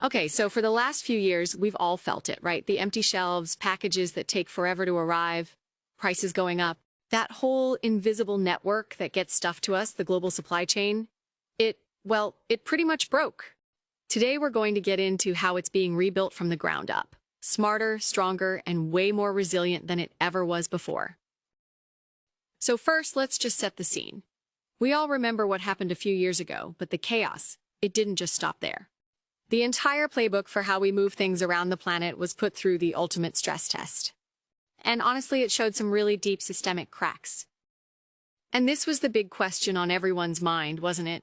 Okay, so for the last few years, we've all felt it, right? The empty shelves, packages that take forever to arrive, prices going up. That whole invisible network that gets stuff to us, the global supply chain, it pretty much broke. Today, we're going to get into how it's being rebuilt from the ground up. Smarter, stronger, and way more resilient than it ever was before. So first, let's just set the scene. We all remember what happened a few years ago, but the chaos, it didn't just stop there. The entire playbook for how we move things around the planet was put through the ultimate stress test. And honestly, it showed some really deep systemic cracks. And this was the big question on everyone's mind, wasn't it?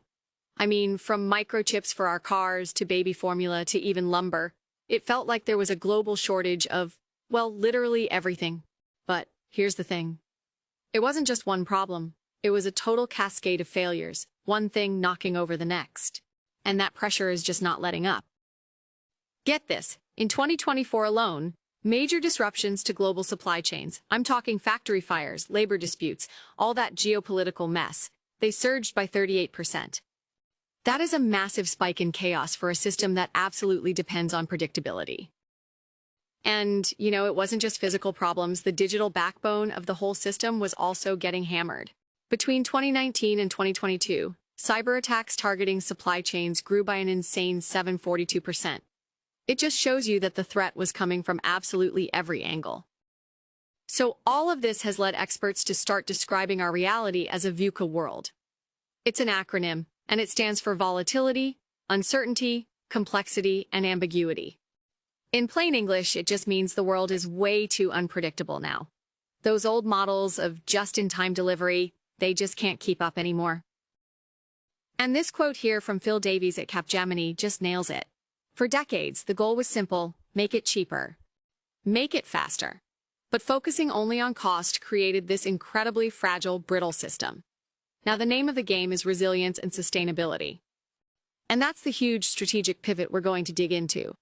I mean, from microchips for our cars to baby formula to even lumber, it felt like there was a global shortage of, well, literally everything. But here's the thing. It wasn't just one problem. It was a total cascade of failures, one thing knocking over the next. And that pressure is just not letting up. Get this, in 2024 alone, major disruptions to global supply chains, I'm talking factory fires, labor disputes, all that geopolitical mess, they surged by 38%. That is a massive spike in chaos for a system that absolutely depends on predictability. And, it wasn't just physical problems, the digital backbone of the whole system was also getting hammered. Between 2019 and 2022, cyber attacks targeting supply chains grew by an insane 742%. It just shows you that the threat was coming from absolutely every angle. So all of this has led experts to start describing our reality as a VUCA world. It's an acronym, and it stands for volatility, uncertainty, complexity, and ambiguity. In plain English, it just means the world is way too unpredictable now. Those old models of just-in-time delivery, they just can't keep up anymore. And this quote here from Phil Davies at Capgemini just nails it. For decades, the goal was simple: make it cheaper, make it faster. But focusing only on cost created this incredibly fragile, brittle system. Now, the name of the game is resilience and sustainability. And that's the huge strategic pivot we're going to dig into.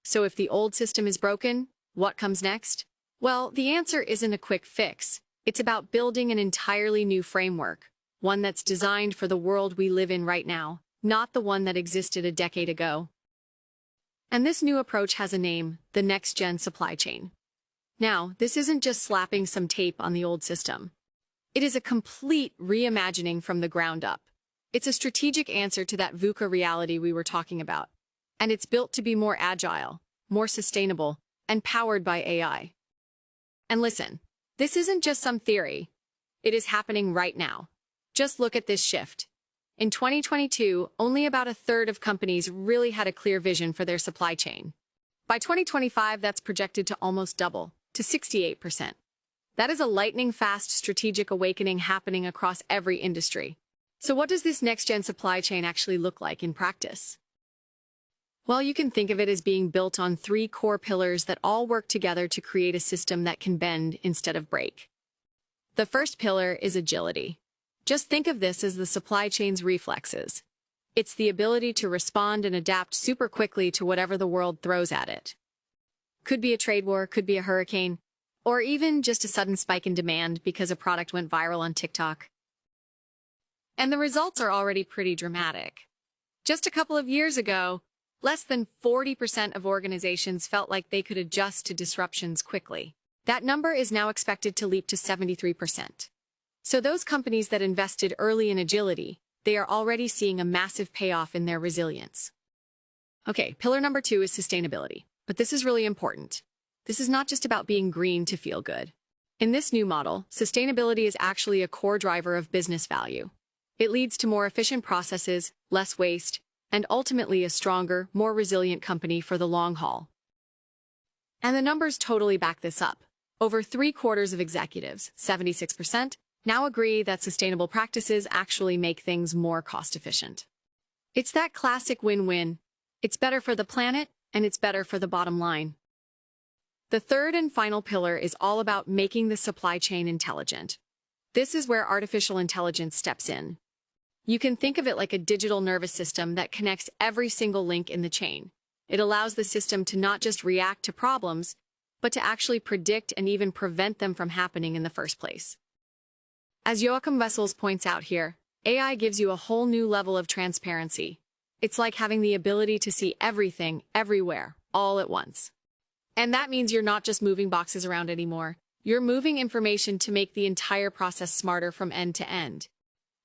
So if the old system is broken, what comes next? Well, the answer isn't a quick fix. It's about building an entirely new framework, one that's designed for the world we live in right now, not the one that existed a decade ago. And this new approach has a name: the next-gen supply chain. Now, this isn't just slapping some tape on the old system. It is a complete reimagining from the ground up. It's a strategic answer to that VUCA reality we were talking about. And it's built to be more agile, more sustainable, and powered by AI. And listen, this isn't just some theory. It is happening right now. Just look at this shift. In 2022, only about a third of companies really had a clear vision for their supply chain. By 2025, that's projected to almost double, to 68%. That is a lightning-fast strategic awakening happening across every industry. So what does this next-gen supply chain actually look like in practice? Well, you can think of it as being built on 3 core pillars that all work together to create a system that can bend instead of break. The first pillar is agility. Just think of this as the supply chain's reflexes. It's the ability to respond and adapt super quickly to whatever the world throws at it. Could be a trade war, could be a hurricane, or even just a sudden spike in demand because a product went viral on TikTok. And the results are already pretty dramatic. Just a couple of years ago, less than 40% of organizations felt like they could adjust to disruptions quickly. That number is now expected to leap to 73%. So those companies that invested early in agility, they are already seeing a massive payoff in their resilience. Okay, pillar number 2 is sustainability. But this is really important. This is not just about being green to feel good. In this new model, sustainability is actually a core driver of business value. It leads to more efficient processes, less waste, and ultimately a stronger, more resilient company for the long haul. And the numbers totally back this up. Over 3/4 of executives, 76%, now agree that sustainable practices actually make things more cost-efficient. It's that classic win-win. It's better for the planet, and it's better for the bottom line. The third and final pillar is all about making the supply chain intelligent. This is where artificial intelligence steps in. You can think of it like a digital nervous system that connects every single link in the chain. It allows the system to not just react to problems, but to actually predict and even prevent them from happening in the first place. As Joachim Wessels points out here, AI gives you a whole new level of transparency. It's like having the ability to see everything, everywhere, all at once. And that means you're not just moving boxes around anymore. You're moving information to make the entire process smarter from end to end.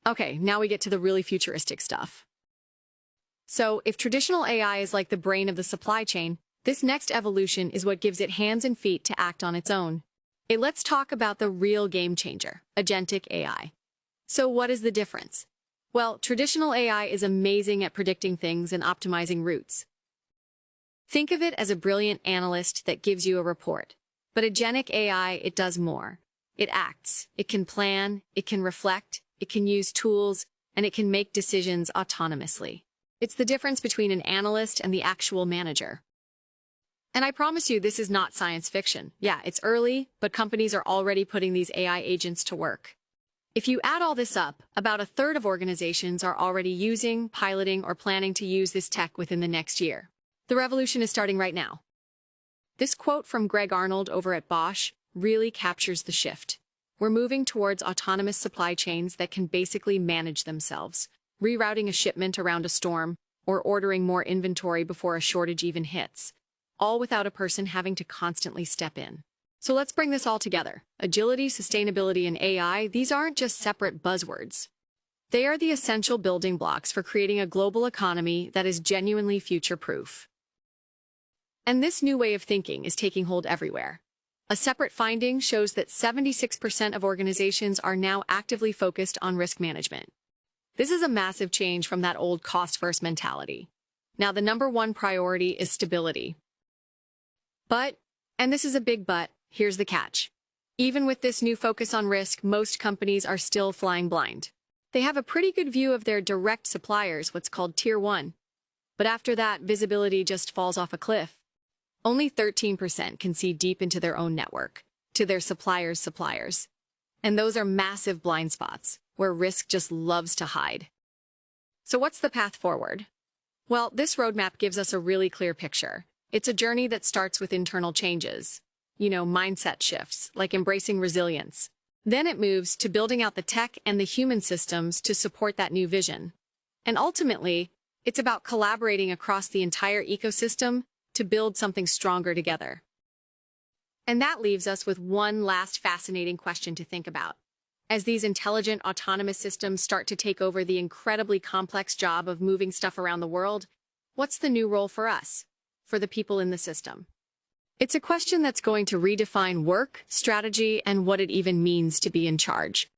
Okay, now we get to the really futuristic stuff. So, if traditional AI is like the brain of the supply chain, this next evolution is what gives it hands and feet to act on its own. Let's talk about the real game changer, Agentic AI. So what is the difference? Well, traditional AI is amazing at predicting things and optimizing routes. Think of it as a brilliant analyst that gives you a report. But Agentic AI, it does more. It acts, it can plan, it can reflect, it can use tools, and it can make decisions autonomously. It's the difference between an analyst and the actual manager. And I promise you, this is not science fiction. Yeah, it's early, but companies are already putting these AI agents to work. If you add all this up, about a third of organizations are already using, piloting, or planning to use this tech within the next year. The revolution is starting right now. This quote from Greg Arnold over at Bosch really captures the shift. We're moving towards autonomous supply chains that can basically manage themselves, rerouting a shipment around a storm, or ordering more inventory before a shortage even hits, all without a person having to constantly step in. So let's bring this all together. Agility, sustainability, and AI, these aren't just separate buzzwords. They are the essential building blocks for creating a global economy that is genuinely future-proof. And this new way of thinking is taking hold everywhere. A separate finding shows that 76% of organizations are now actively focused on risk management. This is a massive change from that old cost-first mentality. Now, the number one priority is stability. But, and this is a big but, here's the catch. Even with this new focus on risk, most companies are still flying blind. They have a pretty good view of their direct suppliers, what's called Tier 1. But after that, visibility just falls off a cliff. Only 13% can see deep into their own network, to their suppliers' suppliers. And those are massive blind spots, where risk just loves to hide. So what's the path forward? Well, this roadmap gives us a really clear picture. It's a journey that starts with internal changes. Mindset shifts, like embracing resilience. Then it moves to building out the tech and the human systems to support that new vision. And ultimately, it's about collaborating across the entire ecosystem to build something stronger together. And that leaves us with one last fascinating question to think about. As these intelligent, autonomous systems start to take over the incredibly complex job of moving stuff around the world, what's the new role for us, for the people in the system? It's a question that's going to redefine work, strategy, and what it even means to be in charge.